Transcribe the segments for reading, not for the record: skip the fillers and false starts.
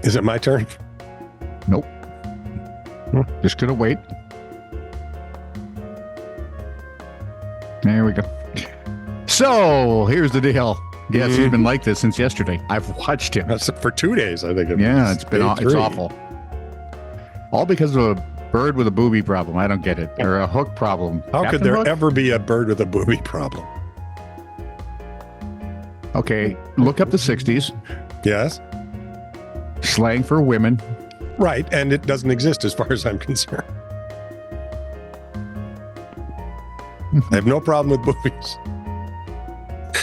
Is it my turn? Nope. Just gonna wait. There we go. So here's the deal. Yes, he's been like this since yesterday. I've watched him. That's for 2 days, I think. Yeah, it's awful. All because of a bird with a booby problem. I don't get it. Or a hook problem. How could there ever be a bird with a booby problem? Okay, look up the 60s. Yes. Slang for women. Right, and it doesn't exist as far as I'm concerned. I have no problem with boobies.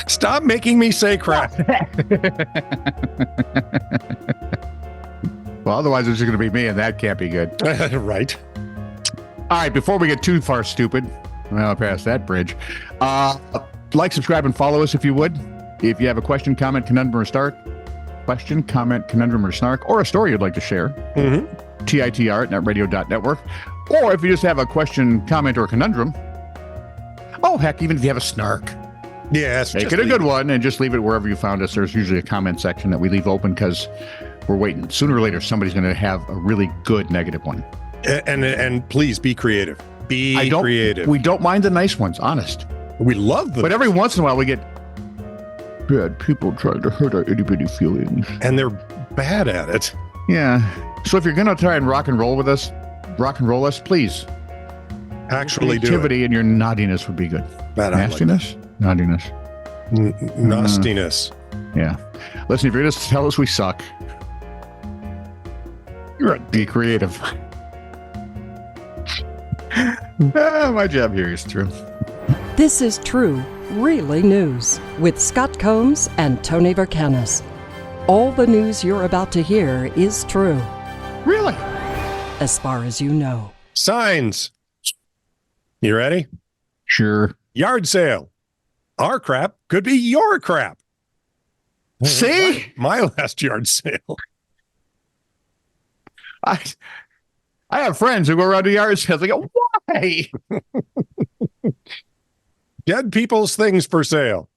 Stop making me say crap. Well, otherwise it's just going to be me, and that can't be good. Right. All right, before we get too far stupid, well, past that bridge, like, subscribe, and follow us if you would. If you have a question, comment, conundrum, or snark, or a story you'd like to share, TITR@netradio.network. Or if you just have a question, comment, or conundrum, oh, heck, even if you have a snark, yes, make it a good one and just leave it wherever you found us. There's usually a comment section that we leave open because we're waiting. Sooner or later, somebody's going to have a really good negative one. And please be creative. Be creative. We don't mind the nice ones, honest. We love them. But every once in a while, we get bad people trying to hurt our itty-bitty feelings. And they're bad at it. Yeah. So if you're going to try and rock and roll us, please. Actually do it. Creativity and your naughtiness would be good. Nastiness? Naughtiness. Nastiness. Yeah. Listen, if you're going to tell us we suck, be creative. My job here is true. This is True, Really News with Scott Combs and Tony Vercanis. All the news you're about to hear is true. Really? As far as you know. Signs. You ready? Sure. Yard sale. Our crap could be your crap. See? My last yard sale. I have friends who go around to yard sales. I go, why? Dead people's things for sale.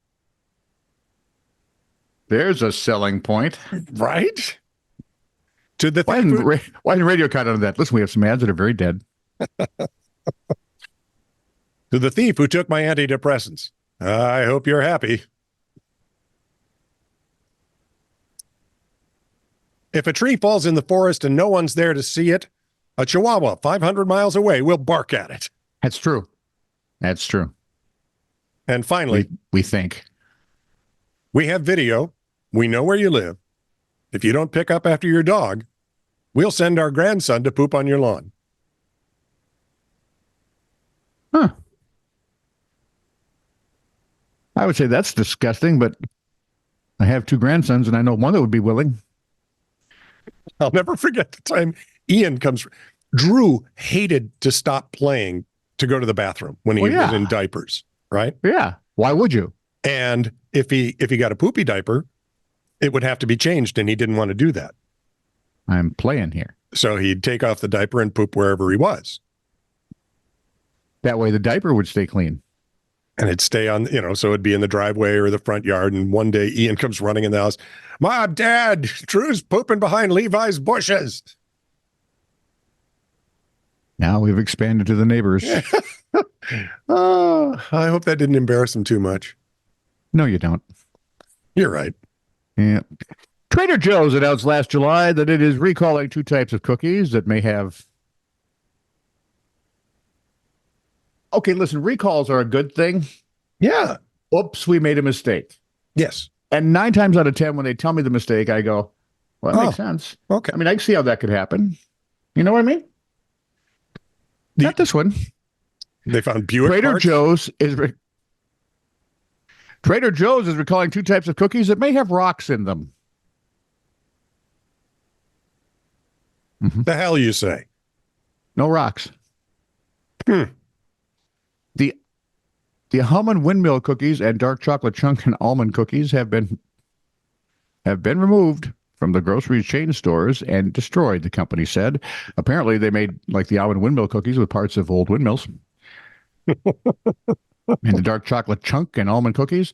There's a selling point. Right? To the why didn't radio cut on that? Listen, we have some ads that are very dead. To the thief who took my antidepressants. I hope you're happy. If a tree falls in the forest and no one's there to see it, a chihuahua 500 miles away will bark at it. That's true. That's true. And finally, we think. We have video. We know where you live. If you don't pick up after your dog, we'll send our grandson to poop on your lawn. Huh. I would say that's disgusting, but I have 2 grandsons, and I know one that would be willing. I'll never forget the time Ian comes. Drew hated to stop playing to go to the bathroom when he was in diapers, right? Yeah. Why would you? And if he got a poopy diaper, it would have to be changed, and he didn't want to do that. I'm playing here. So he'd take off the diaper and poop wherever he was. That way the diaper would stay clean. And it'd stay on, so it'd be in the driveway or the front yard. And one day Ian comes running in the house. Mom, Dad, Drew's pooping behind Levi's bushes. Now we've expanded to the neighbors. Oh, I hope that didn't embarrass him too much. No, you don't. You're right. Yeah. Trader Joe's announced last July that it is recalling 2 types of cookies that may have... Okay, listen, recalls are a good thing. Yeah. Oops, we made a mistake. Yes. And 9 times out of 10, when they tell me the mistake, I go, well, that makes sense. Okay. I mean, I can see how that could happen. You know what I mean? Not this one. They found Buick Trader parts? Joe's is recalling 2 types of cookies that may have rocks in them. The hell you say? No rocks. The Hellman Windmill cookies and dark chocolate chunk and almond cookies have been removed from the grocery chain stores and destroyed, the company said. Apparently, they made like the almond windmill cookies with parts of old windmills. And the dark chocolate chunk and almond cookies,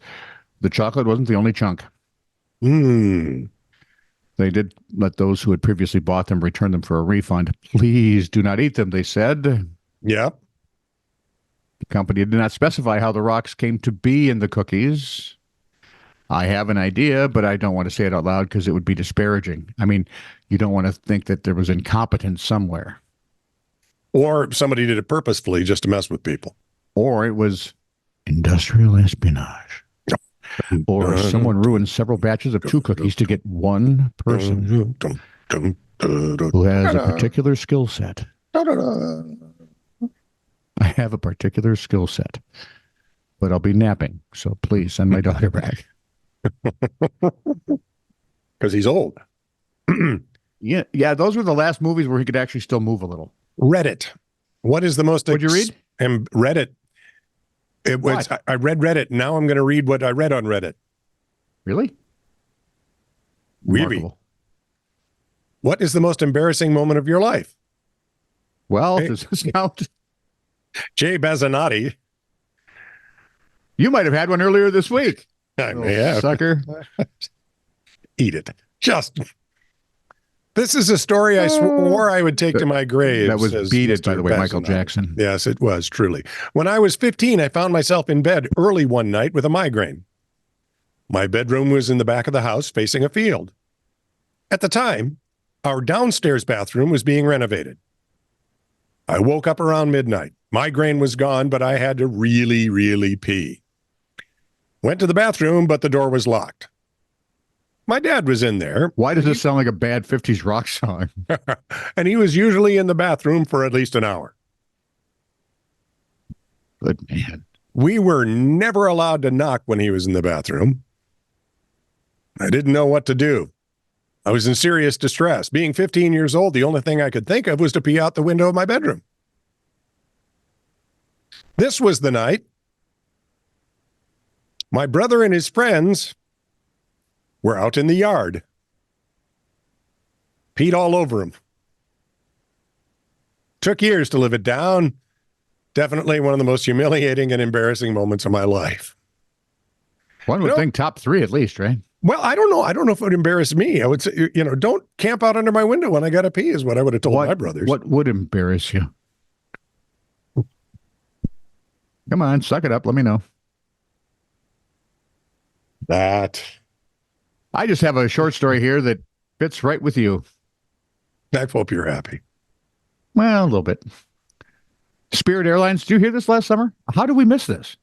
the chocolate wasn't the only chunk. The They did let those who had previously bought them return them for a refund. Please do not eat them, they said. Yep. The company did not specify how the rocks came to be in the cookies. I have an idea, but I don't want to say it out loud because it would be disparaging. I mean, you don't want to think that there was incompetence somewhere. Or somebody did it purposefully just to mess with people. Or it was industrial espionage. Or someone ruined several batches of 2 cookies to get one person who has a particular skill set. I have a particular skill set, but I'll be napping, so please send my daughter back. Because he's old. Yeah, those were the last movies where he could actually still move a little. Reddit. What is the most... What'd you read? Reddit. It was. I read Reddit. Now I'm going to read what I read on Reddit. Really? Weeby. What is the most embarrassing moment of your life? Well, does this count? Jay Bazzanati. You might have had one earlier this week. I may have. Sucker. Eat it. This is a story I swore I would take to my grave. That was Beat It, by the way, Michael Jackson. Yes, it was, truly. When I was 15, I found myself in bed early one night with a migraine. My bedroom was in the back of the house facing a field. At the time, our downstairs bathroom was being renovated. I woke up around midnight. Migraine was gone, but I had to really, really pee. Went to the bathroom, but the door was locked. My dad was in there. Why does this sound like a bad 50s rock song? And he was usually in the bathroom for at least an hour. Good man. We were never allowed to knock when he was in the bathroom. I didn't know what to do. I was in serious distress. Being 15 years old, the only thing I could think of was to pee out the window of my bedroom. This was the night my brother and his friends were out in the yard. Peed all over him. Took years to live it down. Definitely one of the most humiliating and embarrassing moments of my life. One would think top 3 at least, right? Well, I don't know. I don't know if it would embarrass me. I would say, don't camp out under my window when I got to pee is what I would have told my brothers. What would embarrass you? Come on, suck it up. Let me know. That. I just have a short story here that fits right with you. I hope you're happy. Well, a little bit. Spirit Airlines, did you hear this last summer? How did we miss this?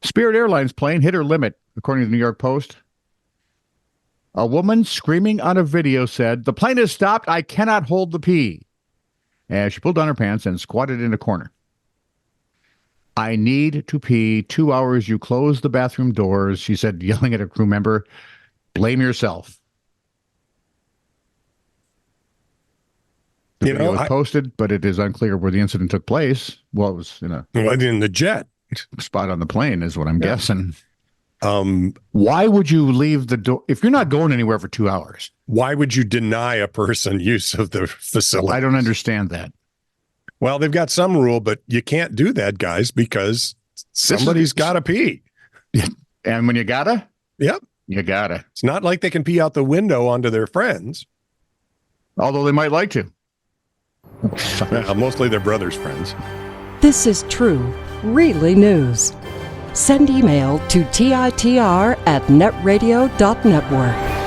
Spirit Airlines plane hit her limit, according to the New York Post. A woman screaming on a video said, "The plane has stopped. I cannot hold the pee." As she pulled down her pants and squatted in a corner. "I need to pee. 2 hours. You close the bathroom doors," she said, yelling at a crew member. "Blame yourself." The video was posted, but it is unclear where the incident took place. Well, it was in the jet spot on the plane, is what I'm guessing. Why would you leave the door if you're not going anywhere for 2 hours? Why would you deny a person use of the facility? I don't understand that. Well, they've got some rule, but you can't do that, guys, because somebody's got to pee. And when you gotta? Yep. You gotta. It's not like they can pee out the window onto their friends. Although they might like to. Mostly their brother's friends. This is true, really news. Send email to TITR@netradio.network.